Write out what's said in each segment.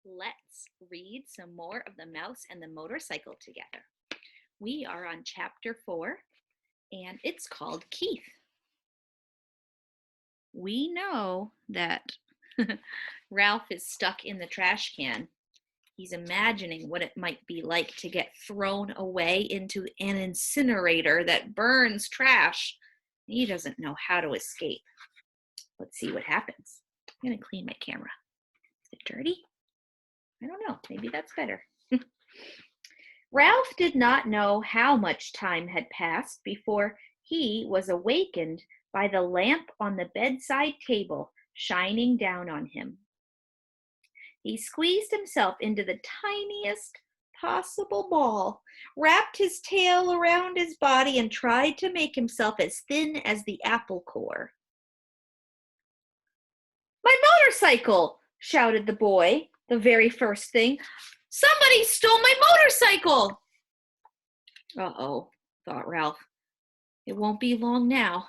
Let's read some more of The Mouse and the Motorcycle together. We are on chapter 4, and it's called Keith. We know that Ralph is stuck in the trash can. He's imagining what it might be like to get thrown away into an incinerator that burns trash. He doesn't know how to escape. Let's see what happens. I'm going to clean my camera. Is it dirty? I don't know. Maybe that's better. Ralph did not know how much time had passed before he was awakened by the lamp on the bedside table shining down on him. He squeezed himself into the tiniest possible ball, wrapped his tail around his body, and tried to make himself as thin as the apple core. "My motorcycle!" shouted the boy, the very first thing. "Somebody stole my motorcycle!" Uh-oh, thought Ralph. It won't be long now.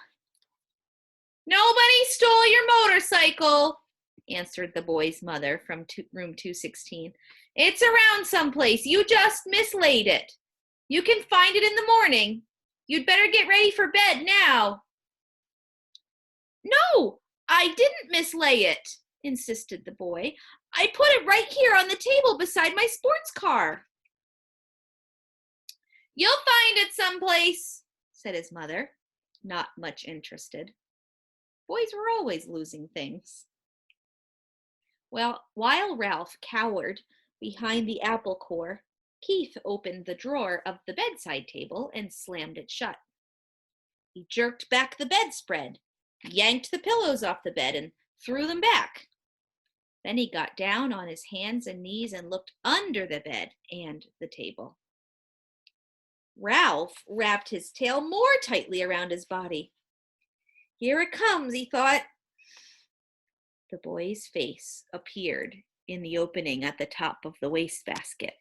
"Nobody stole your motorcycle," answered the boy's mother from room 216. "It's around someplace. You just mislaid it. You can find it in the morning. You'd better get ready for bed now." "No, I didn't mislay it," insisted the boy. "I put it right here on the table beside my sports car." "You'll find it someplace," said his mother, not much interested. Boys were always losing things. Well, while Ralph cowered behind the apple core, Keith opened the drawer of the bedside table and slammed it shut. He jerked back the bedspread, yanked the pillows off the bed, and threw them back. Then he got down on his hands and knees and looked under the bed and the table. Ralph wrapped his tail more tightly around his body. "Here it comes," he thought. The boy's face appeared in the opening at the top of the wastebasket.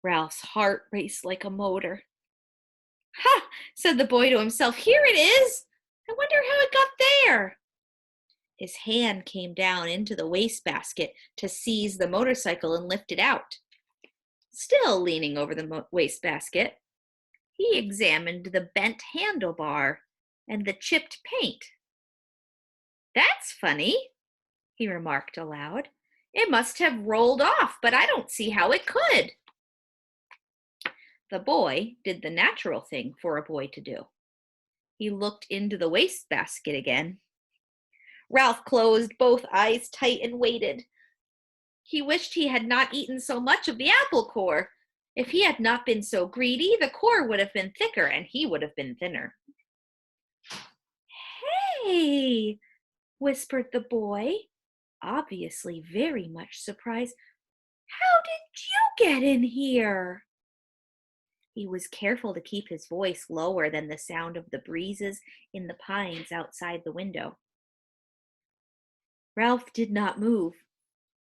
Ralph's heart raced like a motor. "Ha!" said the boy to himself. "Here it is. I wonder how it got there." His hand came down into the wastebasket to seize the motorcycle and lift it out. Still leaning over the wastebasket, he examined the bent handlebar and the chipped paint. "That's funny," he remarked aloud. "It must have rolled off, but I don't see how it could." The boy did the natural thing for a boy to do. He looked into the wastebasket again. Ralph closed both eyes tight and waited. He wished he had not eaten so much of the apple core. If he had not been so greedy, the core would have been thicker and he would have been thinner. "Hey," whispered the boy, obviously very much surprised. "How did you get in here?" He was careful to keep his voice lower than the sound of the breezes in the pines outside the window. Ralph did not move.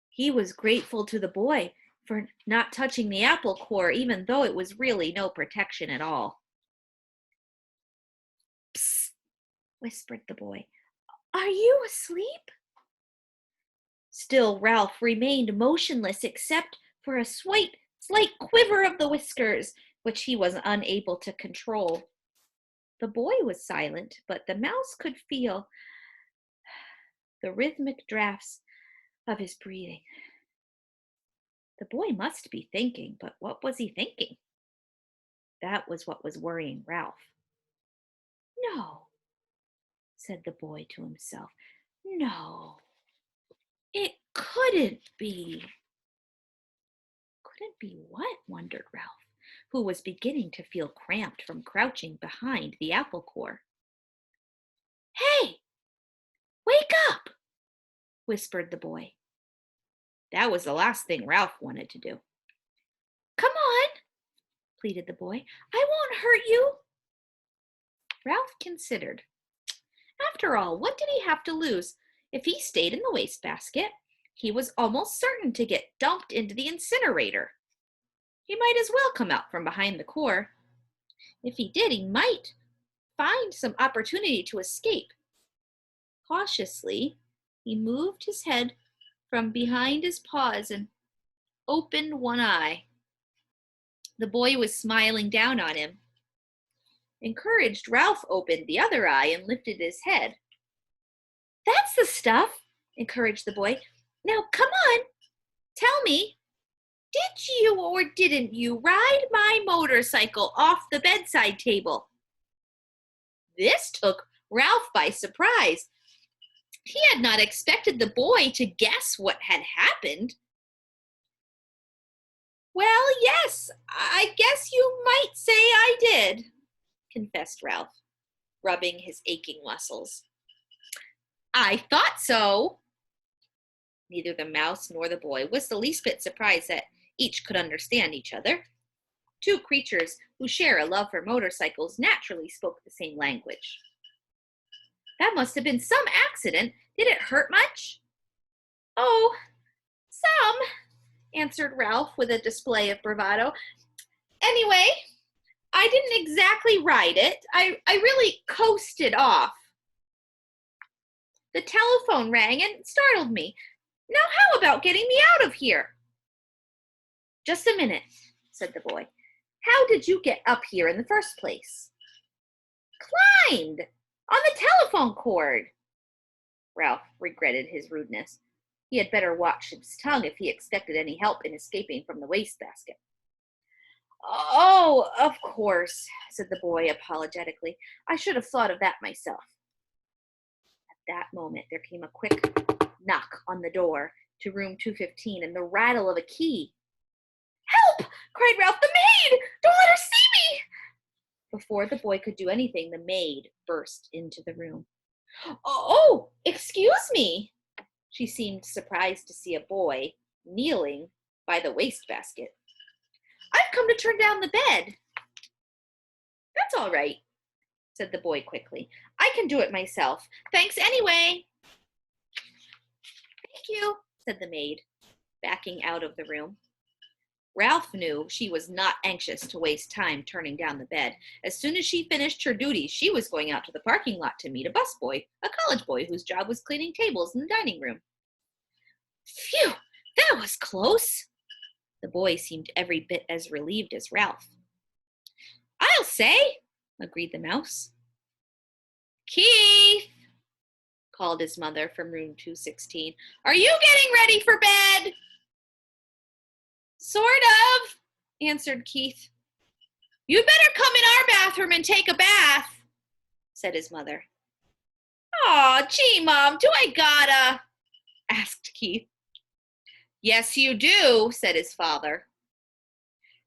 He was grateful to the boy for not touching the apple core, even though it was really no protection at all. "Psst," whispered the boy. "Are you asleep?" Still Ralph remained motionless except for a slight quiver of the whiskers, which he was unable to control. The boy was silent, but the mouse could feel the rhythmic drafts of his breathing. The boy must be thinking, but what was he thinking? That was what was worrying Ralph. "No," said the boy to himself. "No, it couldn't be." Couldn't be what? Wondered Ralph, who was beginning to feel cramped from crouching behind the apple core. "Hey, wake up," whispered the boy. That was the last thing Ralph wanted to do. "Come on," pleaded the boy. "I won't hurt you." Ralph considered. After all, what did he have to lose? If he stayed in the wastebasket, he was almost certain to get dumped into the incinerator. He might as well come out from behind the core. If he did, he might find some opportunity to escape. Cautiously, he moved his head from behind his paws and opened one eye. The boy was smiling down on him. Encouraged, Ralph opened the other eye and lifted his head. "That's the stuff," encouraged the boy. "Now, come on, tell me, did you or didn't you ride my motorcycle off the bedside table?" This took Ralph by surprise. He had not expected the boy to guess what had happened. "Well, yes, I guess you might say I did," confessed Ralph, rubbing his aching muscles. "I thought so." Neither the mouse nor the boy was the least bit surprised that each could understand each other. Two creatures who share a love for motorcycles naturally spoke the same language. "That must have been some accident. Did it hurt much?" "Oh, some," answered Ralph with a display of bravado. "Anyway, I didn't exactly ride it. I really coasted off. The telephone rang and startled me. Now how about getting me out of here?" "Just a minute," said the boy. "How did you get up here in the first place?" "Climbed on the telephone cord." Ralph regretted his rudeness. He had better watch his tongue if he expected any help in escaping from the wastebasket. "Oh, of course," said the boy apologetically. "I should have thought of that myself." At that moment, there came a quick knock on the door to room 215 and the rattle of a key. "Help!" cried Ralph. "The maid! Don't let her see me!" Before the boy could do anything, the maid burst into the room. "Oh, excuse me." She seemed surprised to see a boy kneeling by the wastebasket. "I've come to turn down the bed." "That's all right," said the boy quickly. "I can do it myself. Thanks anyway." "Thank you," said the maid, backing out of the room. Ralph knew she was not anxious to waste time turning down the bed. As soon as she finished her duties, she was going out to the parking lot to meet a busboy, a college boy whose job was cleaning tables in the dining room. "Phew, that was close." The boy seemed every bit as relieved as Ralph. "I'll say," agreed the mouse. "Keith," called his mother from room 216, "are you getting ready for bed?" "Sort of," answered Keith. "You'd better come in our bathroom and take a bath," said his mother. "Aw, gee, Mom, do I gotta?" asked Keith. "Yes, you do," said his father.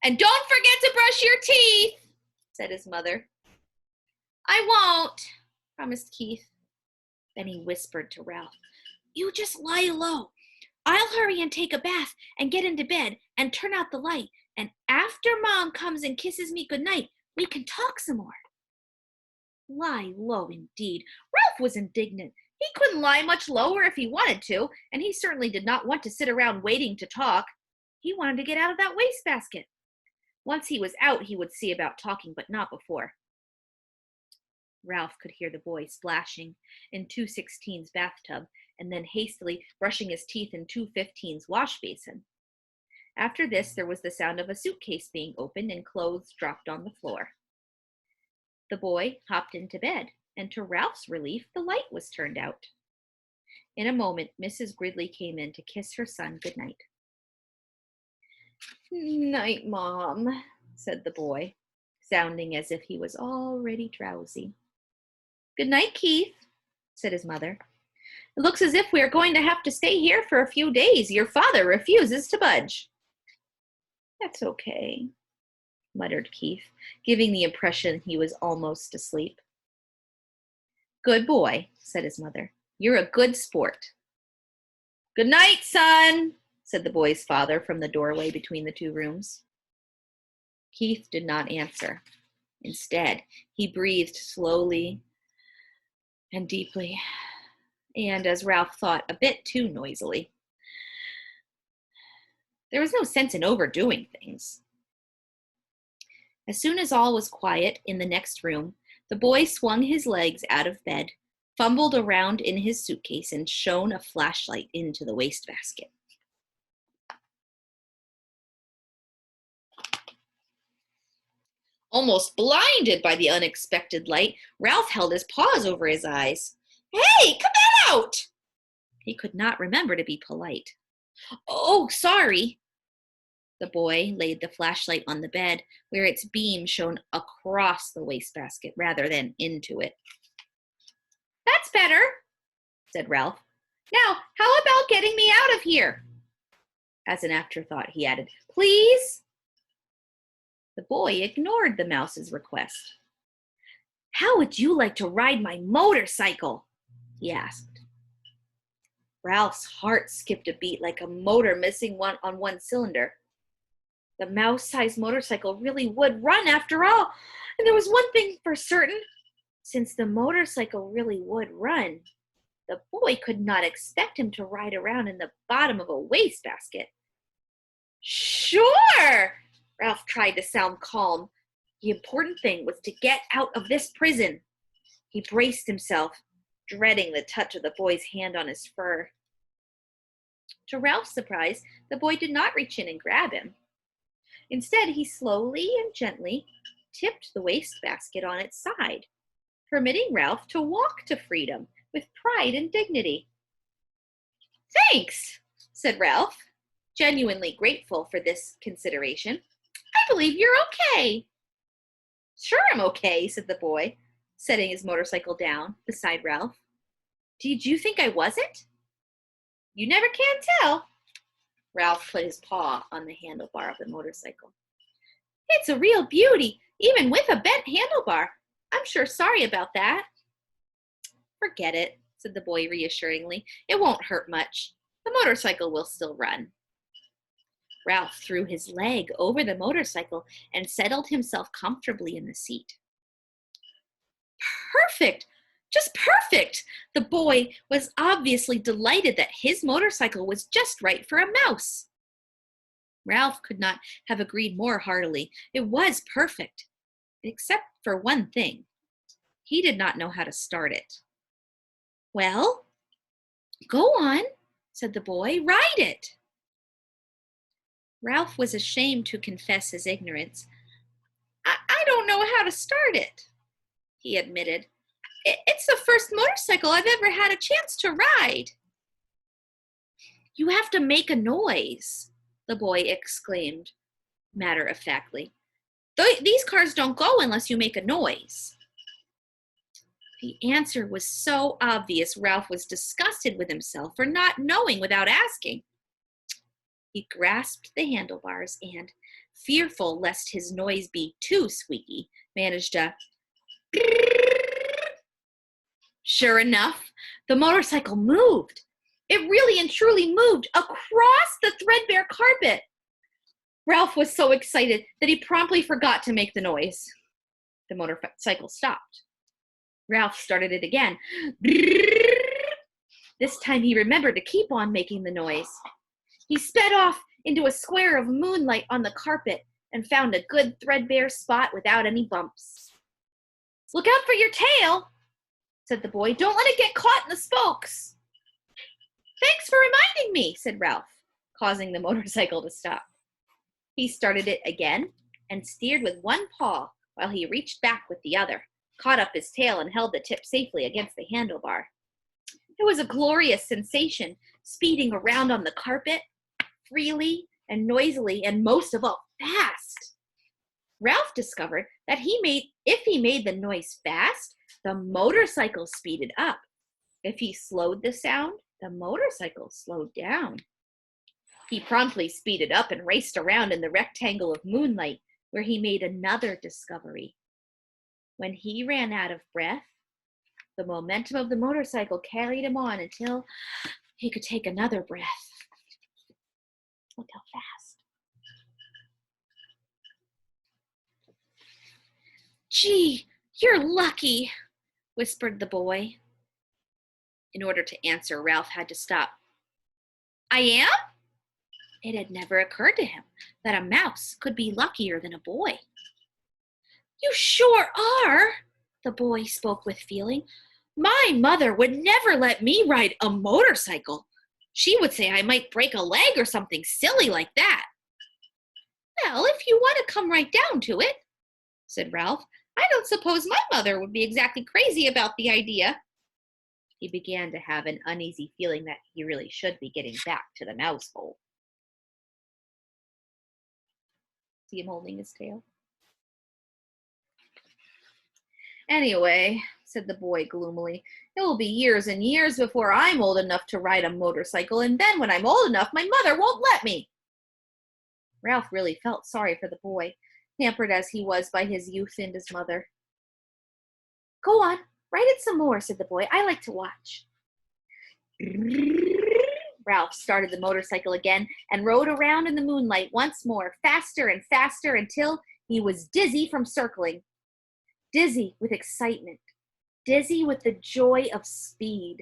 "And don't forget to brush your teeth," said his mother. "I won't," promised Keith. Then he whispered to Ralph, "You just lie low. I'll hurry and take a bath and get into bed and turn out the light. And after Mom comes and kisses me goodnight, we can talk some more." Lie low, indeed. Ralph was indignant. He couldn't lie much lower if he wanted to, and he certainly did not want to sit around waiting to talk. He wanted to get out of that wastebasket. Once he was out, he would see about talking, but not before. Ralph could hear the boy splashing in 216's bathtub and then hastily brushing his teeth in 215's wash basin. After this, there was the sound of a suitcase being opened and clothes dropped on the floor. The boy hopped into bed, and to Ralph's relief, the light was turned out. In a moment, Mrs. Gridley came in to kiss her son goodnight. "Night, Mom," said the boy, sounding as if he was already drowsy. "Good night, Keith," said his mother. "It looks as if we are going to have to stay here for a few days. Your father refuses to budge." "That's okay," muttered Keith, giving the impression he was almost asleep. "Good boy," said his mother. "You're a good sport." "Good night, son," said the boy's father from the doorway between the two rooms. Keith did not answer. Instead, he breathed slowly and deeply, and, as Ralph thought, a bit too noisily. There was no sense in overdoing things. As soon as all was quiet in the next room, the boy swung his legs out of bed, fumbled around in his suitcase, and shone a flashlight into the wastebasket. Almost blinded by the unexpected light, Ralph held his paws over his eyes. "Hey, come out!" He could not remember to be polite. "Oh, sorry." The boy laid the flashlight on the bed, where its beam shone across the wastebasket rather than into it. "That's better," said Ralph. "Now, how about getting me out of here?" As an afterthought, he added, "Please?" The boy ignored the mouse's request. "How would you like to ride my motorcycle?" he asked. Ralph's heart skipped a beat like a motor missing one cylinder. The mouse-sized motorcycle really would run after all. And there was one thing for certain. Since the motorcycle really would run, the boy could not expect him to ride around in the bottom of a wastebasket. "Sure!" Ralph tried to sound calm. The important thing was to get out of this prison. He braced himself, dreading the touch of the boy's hand on his fur. To Ralph's surprise, the boy did not reach in and grab him. Instead, he slowly and gently tipped the wastebasket on its side, permitting Ralph to walk to freedom with pride and dignity. "Thanks," said Ralph, genuinely grateful for this consideration. "I believe you're okay." "Sure, I'm okay," said the boy, setting his motorcycle down beside Ralph. "Did you think I wasn't?" "You never can tell." Ralph put his paw on the handlebar of the motorcycle. "It's a real beauty, even with a bent handlebar. I'm sure sorry about that." "Forget it," said the boy reassuringly. "It won't hurt much. The motorcycle will still run." Ralph threw his leg over the motorcycle and settled himself comfortably in the seat. "Perfect! Just perfect!" The boy was obviously delighted that his motorcycle was just right for a mouse. Ralph could not have agreed more heartily. It was perfect, except for one thing. He did not know how to start it. "Well, go on," said the boy. "Ride it." Ralph was ashamed to confess his ignorance. I don't know how to start it," he admitted. It's the first motorcycle I've ever had a chance to ride." "You have to make a noise," the boy exclaimed matter-of-factly. "These cars don't go unless you make a noise." The answer was so obvious, Ralph was disgusted with himself for not knowing without asking. He grasped the handlebars and, fearful lest his noise be too squeaky, managed a Sure enough, the motorcycle moved. It really and truly moved across the threadbare carpet. Ralph was so excited that he promptly forgot to make the noise. The motorcycle stopped. Ralph started it again. This time he remembered to keep on making the noise. He sped off into a square of moonlight on the carpet and found a good threadbare spot without any bumps. "Look out for your tail," said the boy. "Don't let it get caught in the spokes." "Thanks for reminding me," said Ralph, causing the motorcycle to stop. He started it again and steered with one paw while he reached back with the other, caught up his tail, and held the tip safely against the handlebar. It was a glorious sensation, speeding around on the carpet, freely and noisily, and most of all, fast. Ralph discovered that if he made the noise fast, the motorcycle speeded up. If he slowed the sound, the motorcycle slowed down. He promptly speeded up and raced around in the rectangle of moonlight, where he made another discovery. When he ran out of breath, the momentum of the motorcycle carried him on until he could take another breath. Look how fast. "Gee, you're lucky," whispered the boy. In order to answer, Ralph had to stop. "I am?" It had never occurred to him that a mouse could be luckier than a boy. "You sure are," the boy spoke with feeling. My mother would never let me ride a motorcycle. She would say I might break a leg or something silly like that. Well, if you want to come right down to it, said Ralph, I don't suppose my mother would be exactly crazy about the idea. He began to have an uneasy feeling that he really should be getting back to the mouse hole. See him holding his tail? Anyway, said the boy gloomily, it will be years and years before I'm old enough to ride a motorcycle, and then when I'm old enough, my mother won't let me. Ralph really felt sorry for the boy, hampered as he was by his youth and his mother. Go on, ride it some more, said the boy. I like to watch. Ralph started the motorcycle again and rode around in the moonlight once more, faster and faster, until he was dizzy from circling. Dizzy with excitement, dizzy with the joy of speed.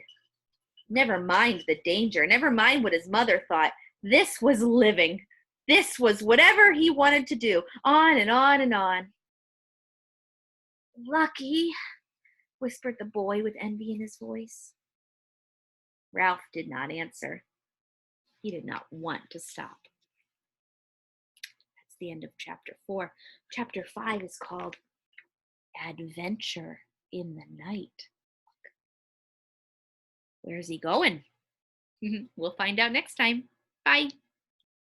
Never mind the danger, never mind what his mother thought. This was living. This was whatever he wanted to do, on and on and on. Lucky, whispered the boy with envy in his voice. Ralph did not answer. He did not want to stop. That's the end of chapter 4. Chapter 5 is called Adventure in the Night. Where's he going? We'll find out next time. Bye.